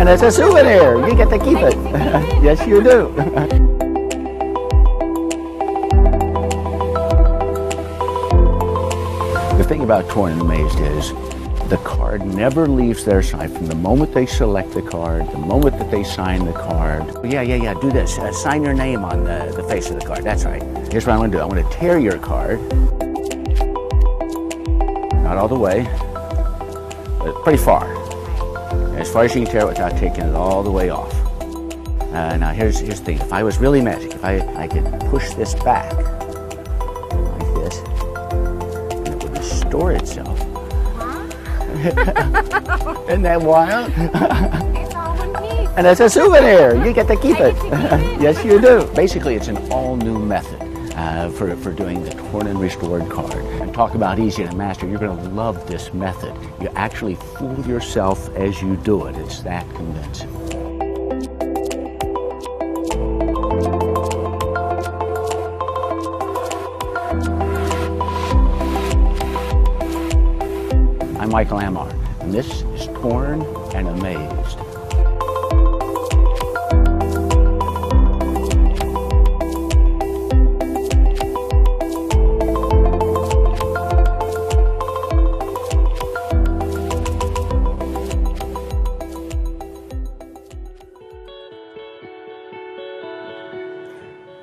And it's a souvenir. You get to keep it. Yes, you do. The thing about Torn and Amazed is the card never leaves their side from the moment they select the card, the moment that they sign the card. Yeah, do this. Sign your name on the face of the card. That's right. Here's what I'm going to do. I'm going to tear your card. Not all the way, but pretty far. As far as you can tear it without taking it all the way off. Now here's the thing. If I was really magic, if I could push this back like this, and it would restore itself. Isn't that wild? It's all one piece. And it's a souvenir. You get to keep it. Yes, you do. Basically, it's an all-new method for doing the torn and restored card. And talk about easy to master. You're going to love this method. You actually fool yourself as you do it. It's that convincing. I'm Mickel Ammer, and this is Torn and Amazed.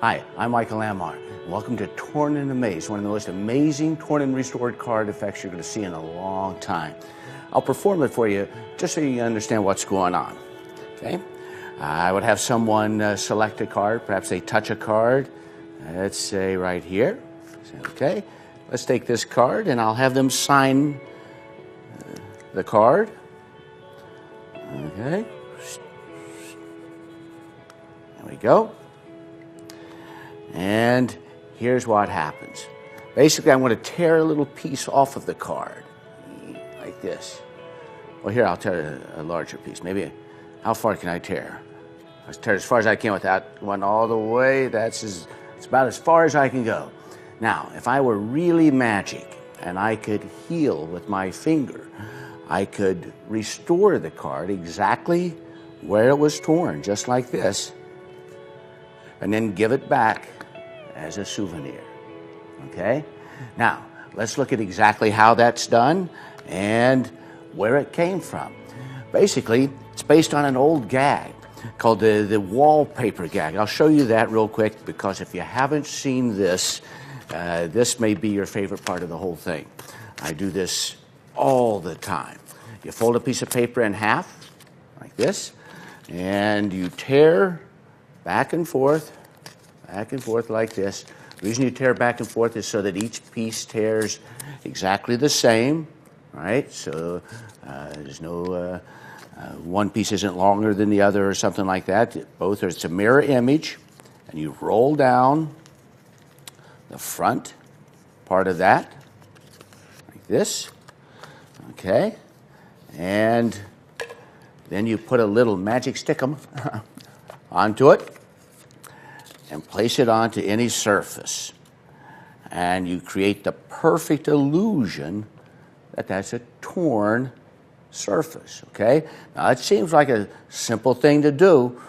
Hi, I'm Mickel Ammer. Welcome to Torn and Amazed, one of the most amazing torn and restored card effects you're going to see in a long time. I'll perform it for you just so you understand what's going on. Okay? I would have someone select a card, perhaps they touch a card. Let's say right here. Okay, let's take this card and I'll have them sign the card. Okay, there we go. And here's what happens. Basically, I'm going to tear a little piece off of the card, like this. Well, here, I'll tear a larger piece. Maybe, how far can I tear? I'll tear as far as I can without going all the way. It's about as far as I can go. Now, if I were really magic and I could heal with my finger, I could restore the card exactly where it was torn, just like this, and then give it back as a souvenir. Okay? Now, let's look at exactly how that's done and where it came from. Basically, it's based on an old gag called the wallpaper gag. I'll show you that real quick because if you haven't seen this, this may be your favorite part of the whole thing. I do this all the time. You fold a piece of paper in half, like this, and you tear back and forth like this. The reason you tear back and forth is so that each piece tears exactly the same, right? So there's no, one piece isn't longer than the other or something like that. Both are, it's a mirror image, and you roll down the front part of that, like this, okay? And then you put a little magic stickum onto it, and place it onto any surface. And you create the perfect illusion that that's a torn surface, okay? Now, it seems like a simple thing to do,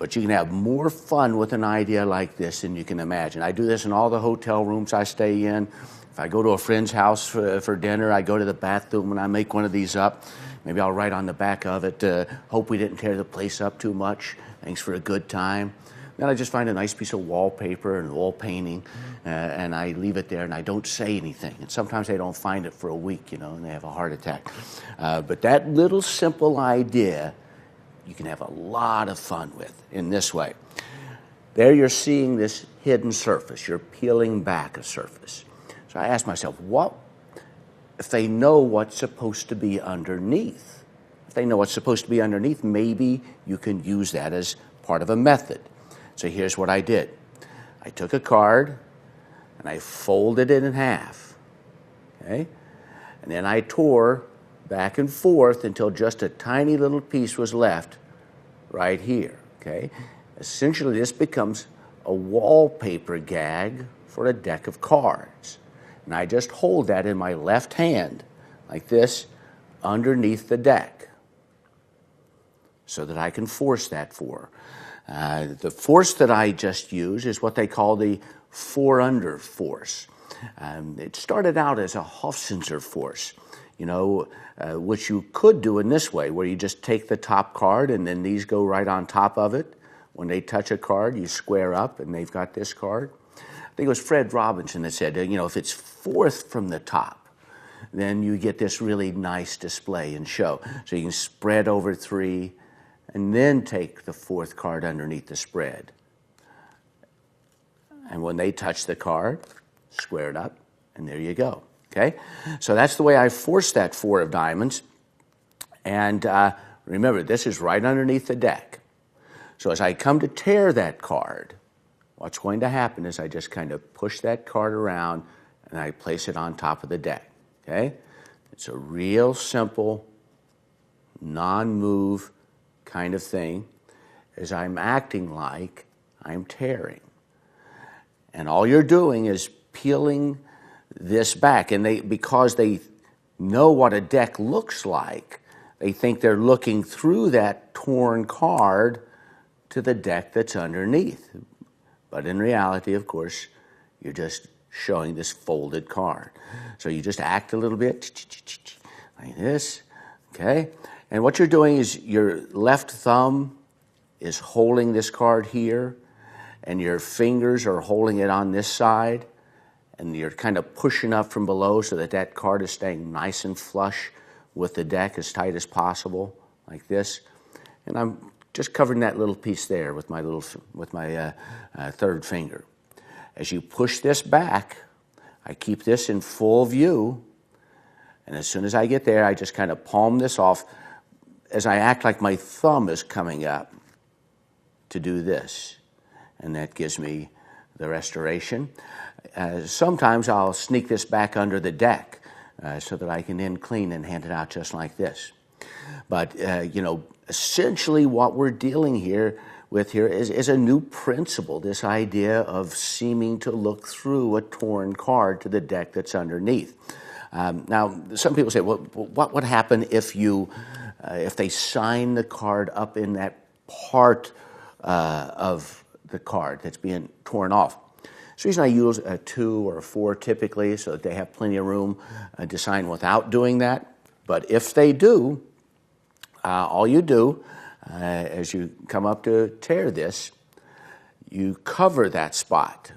but you can have more fun with an idea like this than you can imagine. I do this in all the hotel rooms I stay in. If I go to a friend's house for dinner, I go to the bathroom and I make one of these up. Maybe I'll write on the back of it, hope we didn't tear the place up too much. Thanks for a good time. Then I just find a nice piece of wallpaper and wall painting, and I leave it there, and I don't say anything. And sometimes they don't find it for a week, you know, and they have a heart attack. But that little simple idea, you can have a lot of fun with in this way. There you're seeing this hidden surface. You're peeling back a surface. So I ask myself, what if they know what's supposed to be underneath? If they know what's supposed to be underneath, maybe you can use that as part of a method. So here's what I did. I took a card and I folded it in half, okay? And then I tore back and forth until just a tiny little piece was left right here, okay? Essentially, this becomes a wallpaper gag for a deck of cards. And I just hold that in my left hand, like this, underneath the deck. so that I can force that 4. The force that I just used is what they call the 4-under force. It started out as a Hofzinser force, which you could do in this way, where you just take the top card and then these go right on top of it. When they touch a card, you square up and they've got this card. I think it was Fred Robinson that said, if it's 4th from the top, then you get this really nice display and show. So you can spread over 3 and then take the 4th card underneath the spread. And when they touch the card, square it up, and there you go. Okay? So that's the way I force that 4 of diamonds. And remember, this is right underneath the deck. So as I come to tear that card, what's going to happen is I just kind of push that card around and I place it on top of the deck. Okay? It's a real simple, non-move kind of thing, as I'm acting like I'm tearing. And all you're doing is peeling this back. And because they know what a deck looks like, they think they're looking through that torn card to the deck that's underneath. But in reality, of course, you're just showing this folded card. So you just act a little bit like this, okay? And what you're doing is your left thumb is holding this card here, and your fingers are holding it on this side, and you're kind of pushing up from below so that that card is staying nice and flush with the deck as tight as possible, like this. And I'm just covering that little piece there with my third finger. As you push this back, I keep this in full view, and as soon as I get there, I just kind of palm this off as I act like my thumb is coming up to do this, and that gives me the restoration. Sometimes I'll sneak this back under the deck so that I can then clean and hand it out just like this. But, essentially what we're dealing with here is a new principle, this idea of seeming to look through a torn card to the deck that's underneath. Now, some people say, well, what would happen if they sign the card up in that part of the card that's being torn off? So the reason I use a 2 or a 4 typically, so that they have plenty of room to sign without doing that. But if they do, all you do, as you come up to tear this, you cover that spot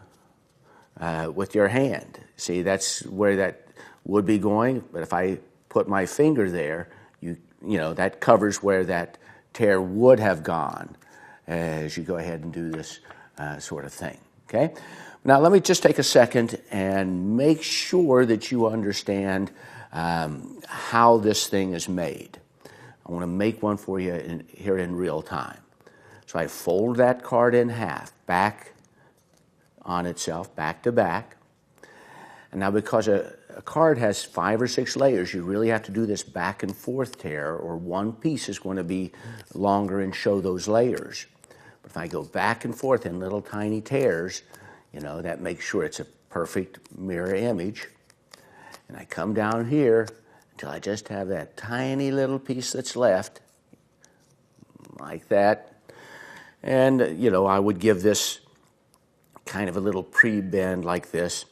with your hand. See, that's where that would be going, but if I put my finger there, that covers where that tear would have gone as you go ahead and do this sort of thing, okay? Now, let me just take a second and make sure that you understand how this thing is made. I want to make one for you here in real time. So I fold that card in half, back on itself, back to back. And now because a card has 5 or 6 layers, you really have to do this back and forth tear, or one piece is going to be longer and show those layers. But if I go back and forth in little tiny tears, that makes sure it's a perfect mirror image. And I come down here until I just have that tiny little piece that's left, like that. And, I would give this kind of a little pre-bend like this.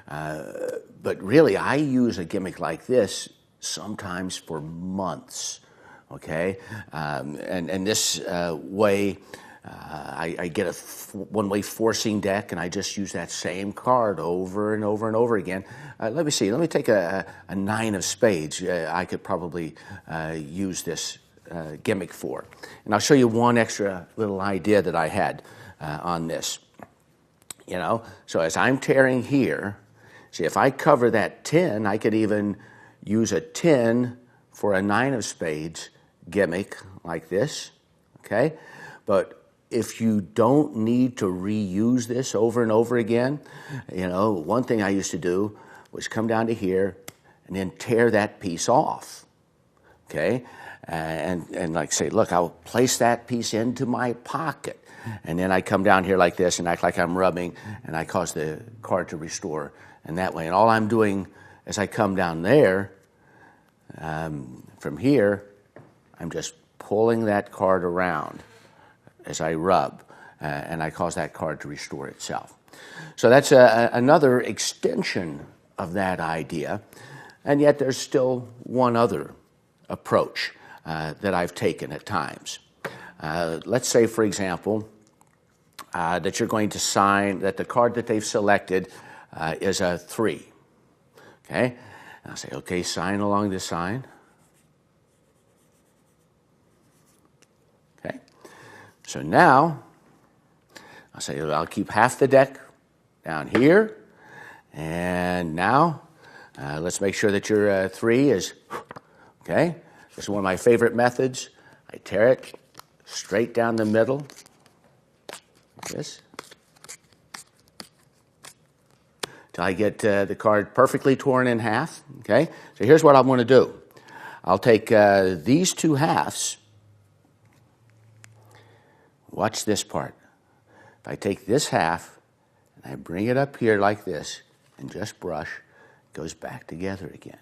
But really, I use a gimmick like this sometimes for months, okay? And this way, I get a one-way forcing deck, and I just use that same card over and over and over again. Let me see. Let me take a 9 of spades. I could probably use this gimmick for. And I'll show you one extra little idea that I had on this. So as I'm tearing here, see, if I cover that 10, I could even use a 10 for a 9 of spades gimmick like this, okay? But if you don't need to reuse this over and over again, one thing I used to do was come down to here and then tear that piece off, okay? And like say, look, I'll place that piece into my pocket. And then I come down here like this and act like I'm rubbing, and I cause the card to restore in that way. And all I'm doing as I come down there, from here, I'm just pulling that card around as I rub, and I cause that card to restore itself. So that's another extension of that idea, and yet there's still one other approach that I've taken at times. Let's say, for example, that you're going to sign, that the card that they've selected is a 3. Okay? And I'll say, okay, sign along this sign. Okay? So now, I'll say, I'll keep half the deck down here. And now, let's make sure that your 3 is, okay? This is one of my favorite methods. I tear it straight down the middle, like this, till I get the card perfectly torn in half, okay? So here's what I'm going to do. I'll take these 2 halves. Watch this part. If I take this half and I bring it up here like this and just brush, it goes back together again,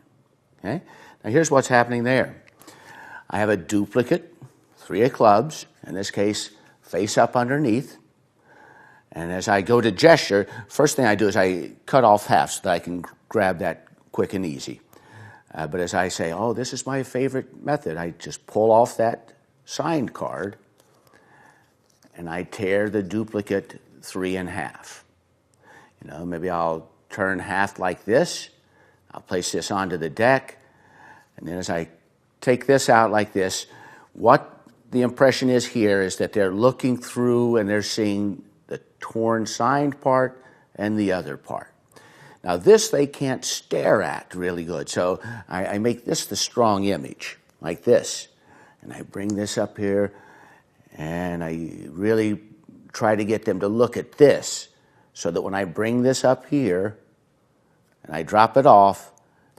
okay? Now here's what's happening there. I have a duplicate, 3 of clubs, in this case, face up underneath. And as I go to gesture, first thing I do is I cut off half so that I can grab that quick and easy. But as I say, oh, this is my favorite method, I just pull off that signed card and I tear the duplicate 3 in half. You know, maybe I'll turn half like this. I'll place this onto the deck. And then as I take this out like this, what the impression is here is that they're looking through and they're seeing the torn signed part and the other part. Now this they can't stare at really good, so I make this the strong image, like this. And I bring this up here and I really try to get them to look at this so that when I bring this up here and I drop it off,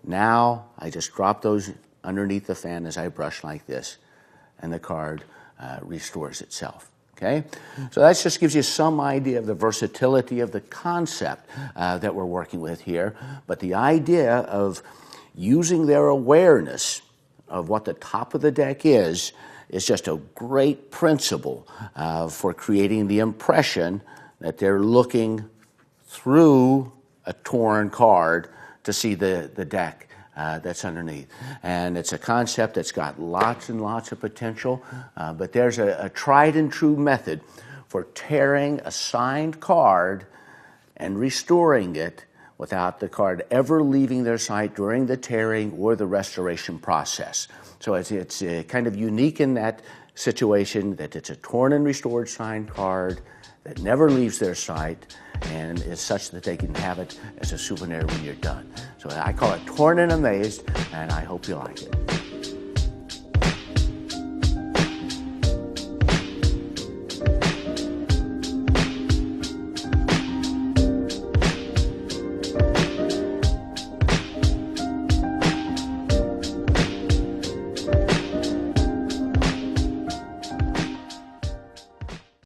now I just drop those underneath the fan as I brush like this, and the card restores itself. Okay? So that just gives you some idea of the versatility of the concept that we're working with here. But the idea of using their awareness of what the top of the deck is just a great principle for creating the impression that they're looking through a torn card to see the deck that's underneath. And it's a concept that's got lots and lots of potential, but there's a tried and true method for tearing a signed card and restoring it without the card ever leaving their site during the tearing or the restoration process. So it's kind of unique in that situation that it's a torn and restored signed card that never leaves their site, and is such that they can have it as a souvenir when you're done. So I call it Torn and Amazed, and I hope you like it.